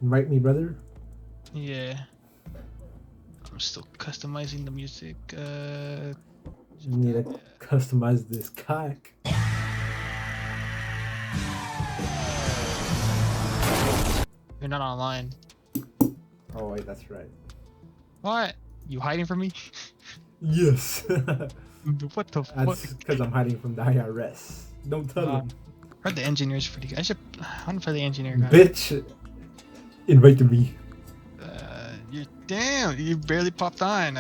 Invite me, brother. Yeah. I'm still customizing the music. You need to customize this cock. You're not online. Oh wait, that's right. What? You hiding from me? Yes. What the That's fuck? because I'm hiding from the IRS. Don't tell them. I heard the engineer's pretty good. I want to play the engineer guy. Bitch, invited me. You damn. You barely popped on.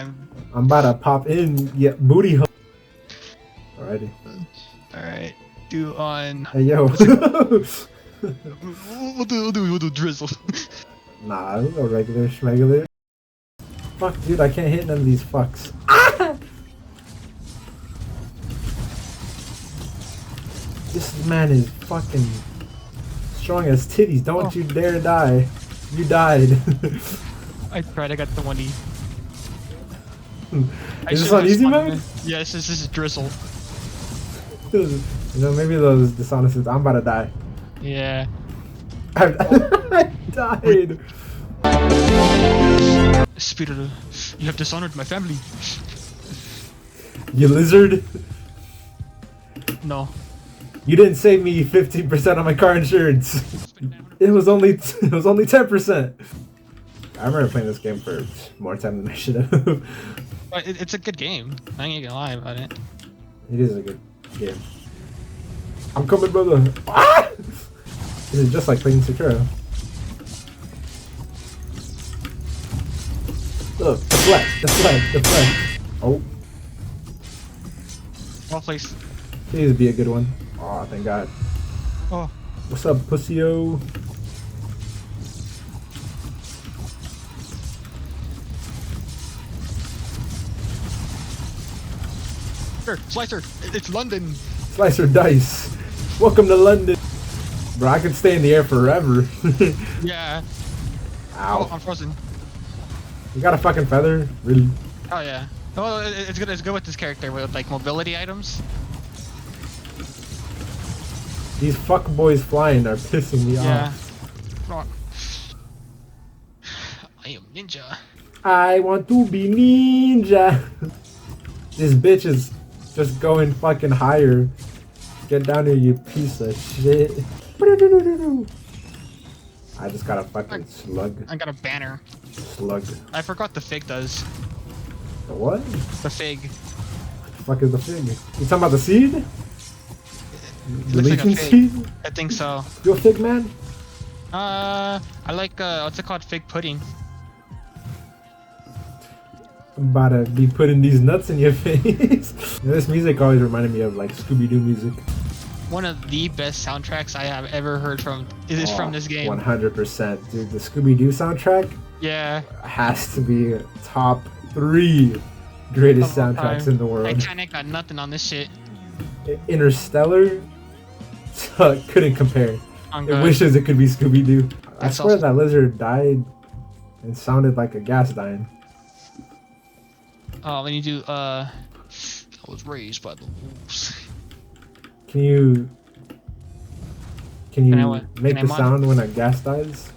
I'm about to pop in. Yeah, booty hole. Alrighty. All right. Do on. Hey yo. We'll do drizzle. Nah, no regular schmegular. Fuck, dude, I can't hit none of these fucks. Ah! This man is fucking strong as titties. Don't you dare die. You died. I tried. I got the 1E. Is this on easy mode? Yes, this is drizzle. You know, maybe those dishonest. I'm about to die. Yeah. I died. Speeder, you have dishonored my family. You lizard. No. You didn't save me 15% on my car insurance. It was only 10%. I remember playing this game for more time than I should have. But it's a good game. I ain't gonna lie about it. It is a good game. I'm coming, brother. Ah! This is just like playing Sekiro. Look, deflect. Oh, Well placed. please be a good one. Oh, thank God. Oh. What's up, pussy-o? Sure, Slicer, it's London. Slice or dice. Welcome to London. Bro, I could stay in the air forever. Yeah. Ow. Oh, I'm frozen. You got a fucking feather? Really? Oh yeah. Oh, it's good. It's good with this character with like mobility items. These fuck boys flying are pissing me Yeah. off. Oh. I am ninja. I want to be ninja. This bitch is just going fucking higher. Get down here, you piece of shit. I just got a fucking slug. I got a banner. Slug. I forgot the fig does. The what? The fig. The fuck is the fig? You talking about the seed? It The looks like a leeching fig. seed? I think so. You a fig man? I like what's it called? Fig pudding. I'm about to be putting these nuts in your face. This music always reminded me of like Scooby-Doo music. One of the best soundtracks I have ever heard from is from this game. 100%. Dude, the Scooby-Doo soundtrack Yeah. has to be top 3 greatest soundtracks in the world. Titanic got nothing on this shit. Interstellar couldn't compare. I'm It good. wishes it could be Scooby-Doo. I That's swear also- that lizard died and sounded like a gas dying. Oh, when you do I was raised by the wolves. Can you Can I make can the I sound when a gas dies?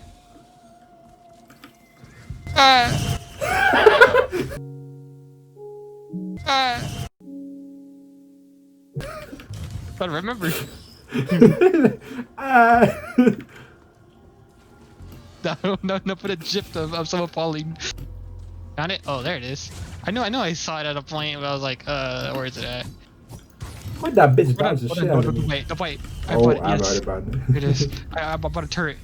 But remember, no, put a gif of someone falling. Found it? Oh, there it is. I know I saw it at a point, but I was like, where is it at? Why'd that bitch dodge the shit out of me? Wait, the fight. Oh, I I'm yes. right about it. It is. I bought a turret.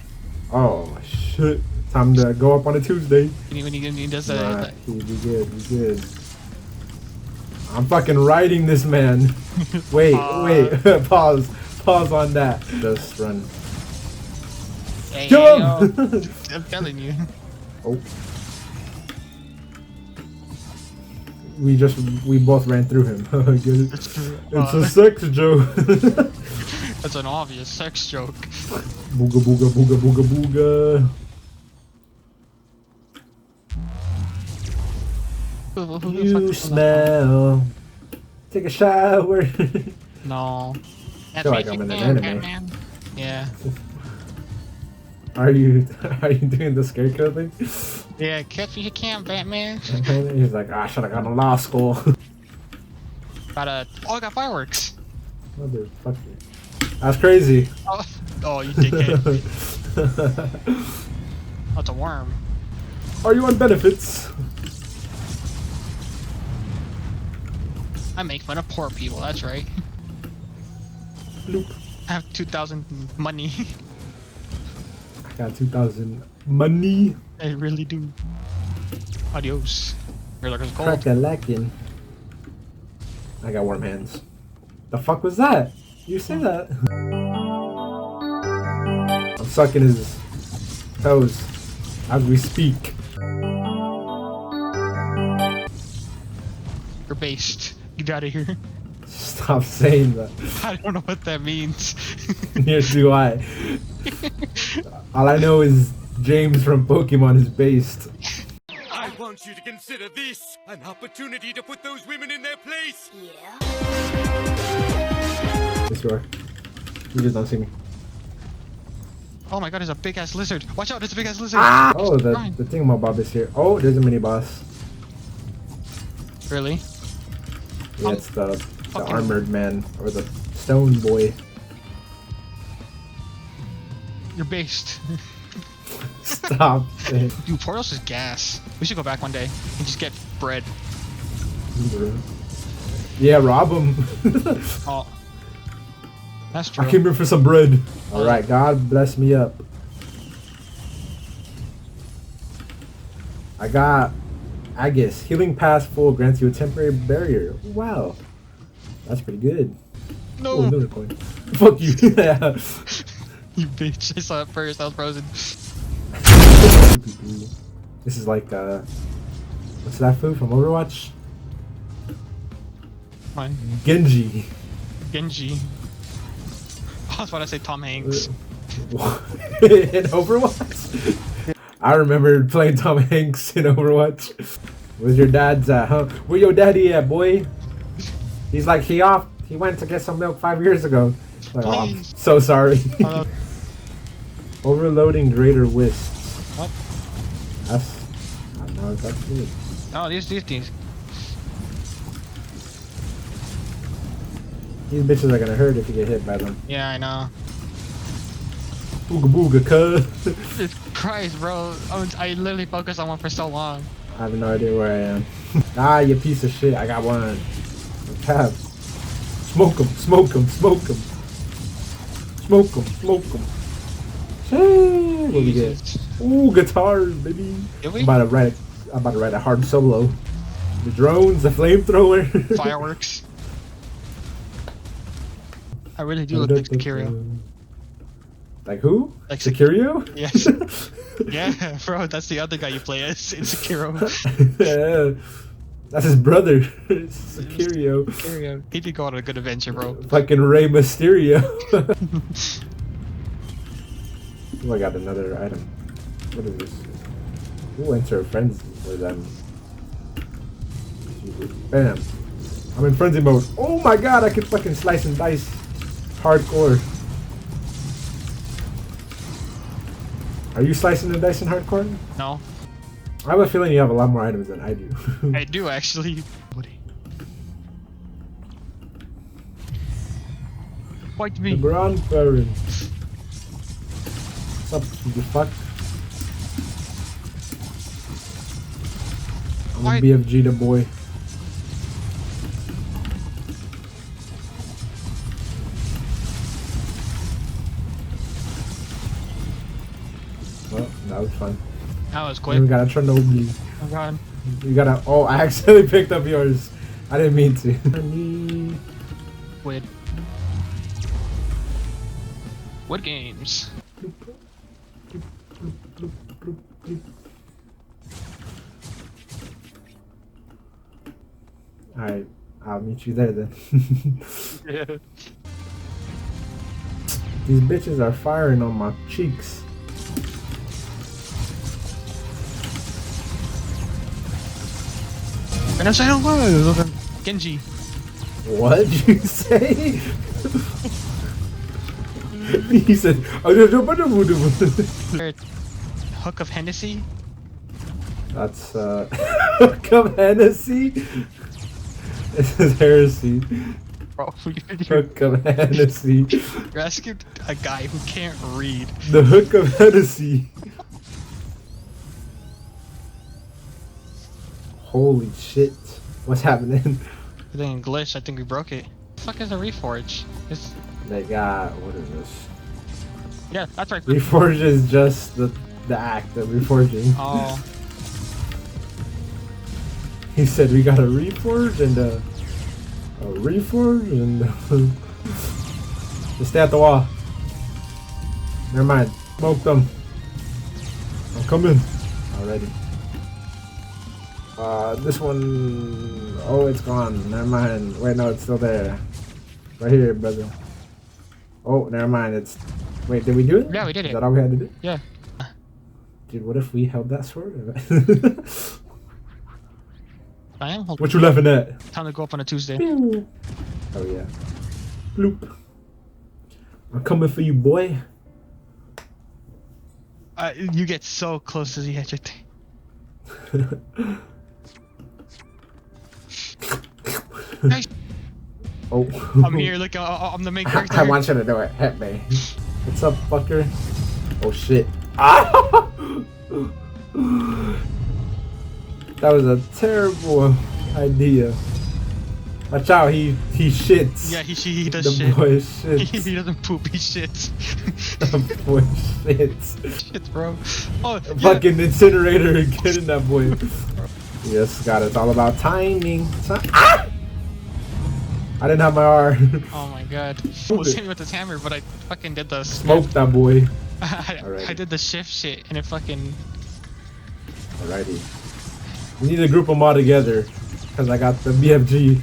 Oh shit! Time to go up on a Tuesday. When he does Nah, that. we good. I'm fucking riding this man. Wait, pause on that. Just run. Hey, Kill yo. him! I'm telling you. Oh. We both ran through him. Good. It's a sex joke. That's an obvious sex joke. Booga booga booga booga booga. You smell. Take a shower. No. Feel like I'm in an anime. Yeah. Are you are you doing the Scarecrow thing? Yeah, catch me if you can, Batman. He's like, I should have gone to law school. Oh, I got fireworks. Motherfucker. That's crazy. Oh, you dickhead. Oh, it's a worm. Are you on benefits? I make fun of poor people, that's right. Bloop. I have 2,000 money. I got 2,000 money. I really do. Adios. You're looking cold. Crack a lacking. I got warm hands. The fuck was that? You say that? I'm sucking his toes as we speak. You're based. Get out of here. Stop saying that. I don't know what that means. Neither do I. All I know is James from Pokemon is based. I want you to consider this an opportunity to put those women in their place. Yeah. This door. You just don't see me. Oh my god, there's a big ass lizard. Watch out, there's a big ass lizard. Ah! Oh, the thingamabob is here. Oh, there's a mini boss. Really? Yeah, it's the fucking- armored man or the stone boy. You're based. Stop saying. Dude, Portals is gas. We should go back one day and just get bread. Yeah, rob him. Oh. That's I true. came here for some bread. Alright, God bless me up. I got Agus. Healing Pass full grants you a temporary barrier. Wow. That's pretty good. No! Oh, another coin. Fuck you. Yeah. You bitch. I saw it first. I was frozen. This is like, what's that food from Overwatch? Fine. Genji. Genji. I was about to say Tom Hanks. In Overwatch? I remember playing Tom Hanks in Overwatch. Where's your dad's at, huh? Where your daddy at, boy? He's like, he went to get some milk 5 years ago. Like, oh, I'm so sorry. Overloading greater wisps. What? I know that's good. Oh, these. These bitches are gonna hurt if you get hit by them. Yeah, I know. Booga booga, cuz. Jesus Christ, bro. I literally focused on one for so long. I have no idea where I am. Ah, you piece of shit. I got one. Have. Smoke him, smoke him, smoke him. Smoke him, smoke him. Hey, what we get? Ooh, guitars, baby. Did we? I'm about to write a hard solo. The drones, the flamethrower. Fireworks. I really do look like Sekiro. Like who? Like Sekiro? Yes. Yeah, bro, that's the other guy you play as in Sekiro. Yeah. That's his brother. Sekiro. Sekiro. He did go on a good adventure, bro. Fucking Rey Mysterio. Oh, I got another item. What is this? Ooh, enter friends with them. Bam. I'm in frenzy mode. Oh my god, I can fucking slice and dice. Hardcore. Are you slicing and dicing hardcore? No, I have a feeling you have a lot more items than I do. I do actually. Fight me. LeBron Baron. What's up, you fuck? I'm Why- a BFG the boy. Well, that was fun. That was We quick. got a Chernobyl. Oh god. You gotta. Oh, I accidentally picked up yours. I didn't mean to. Wood. Wood games. Alright, I'll meet you there then. Yeah. These bitches are firing on my cheeks. And I'm saying, oh, Genji. What'd you say? He said, Hook of Hennessy? that's hook of Hennessy. This is heresy. Bro, Hook of Hennessy. you're asking a guy who can't read. The hook of Hennessy. Holy shit. What's happening? I think glitch, I think we broke it. The fuck is a reforge? It's... They got, what is this? Yeah, that's right. Reforge is just the act of reforging. Oh. He said we got a reforge and a reforge and just stay at the wall. Never mind. Smoke them. I'm coming. Already. This one, oh, it's gone. Never mind. Wait, no, it's still there. Right here, brother. Oh, never mind. It's. Wait, did we do it? Yeah, we did it. Is that all we had to do? Yeah. Dude, what if we held that sword? I am holding. What you laughing at? Time to go up on a Tuesday. Oh yeah. Bloop. I'm coming for you, boy. You get so close to the edge, I think. Nice. Oh. I'm here, look, I'm the main character. I want you to do it. Hit me. What's up, fucker? Oh shit. Ah! That was a terrible idea. Watch out, he shits. Yeah, he does The shit. boy shits. He doesn't poop, he shits. The boy shits. Shit, bro. Oh, yeah. Fucking incinerator getting that boy. Yes, God, it's all about timing. Ah! I didn't have my R. Oh my god. I was hitting with this hammer, but I fucking did the Smoke that boy. I did the shift shit and it fucking... Alrighty. We need to group them all together. Because I got the BFG.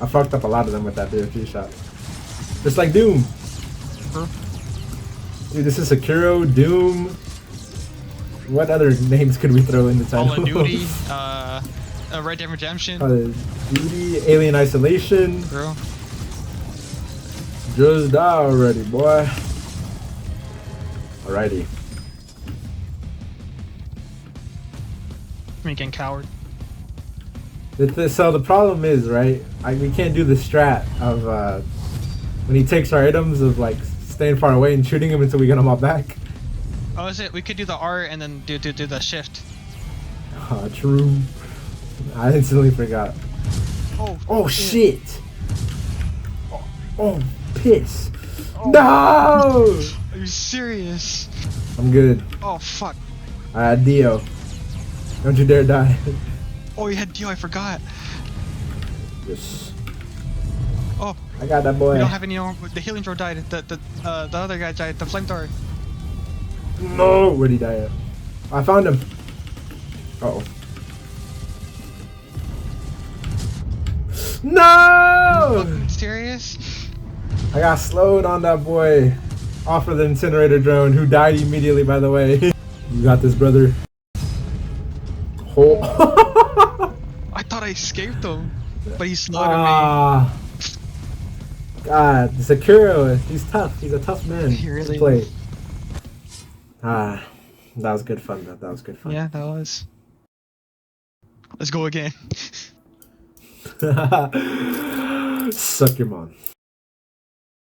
I fucked up a lot of them with that BFG shot. Just like Doom. Huh? Dude, this is Sekiro, Doom. What other names could we throw in the title? Call of Duty, Red Dead Redemption. Call of Duty, Alien Isolation. Bro. Just die already, boy. Alrighty. Me getting coward. So the problem is, right? We can't do the strat of when he takes our items of like staying far away and shooting him until we get them all back. Oh, is it? We could do the R and then do the shift. True. I instantly forgot. Oh shit! Oh, piss! Oh. No! Are you serious? I'm good. Oh fuck. Dio. Don't you dare die. Oh, you had Dio, I forgot. Yes. Oh. I got that boy. We don't have any more. The healing throw died. The other guy died. The flamethrower. No! Where'd he die at? I found him. Uh-oh. No! Fucking serious? I got slowed on that boy. Off of the incinerator drone, who died immediately, by the way. You got this, brother. Oh. I thought I escaped him, but he slaughtered Ah. God, Sekiro, he's tough. He's a tough man He really to play. is. Ah, that was good fun. That was good me. fun. Yeah, that was. Let's go again. Suck your mom.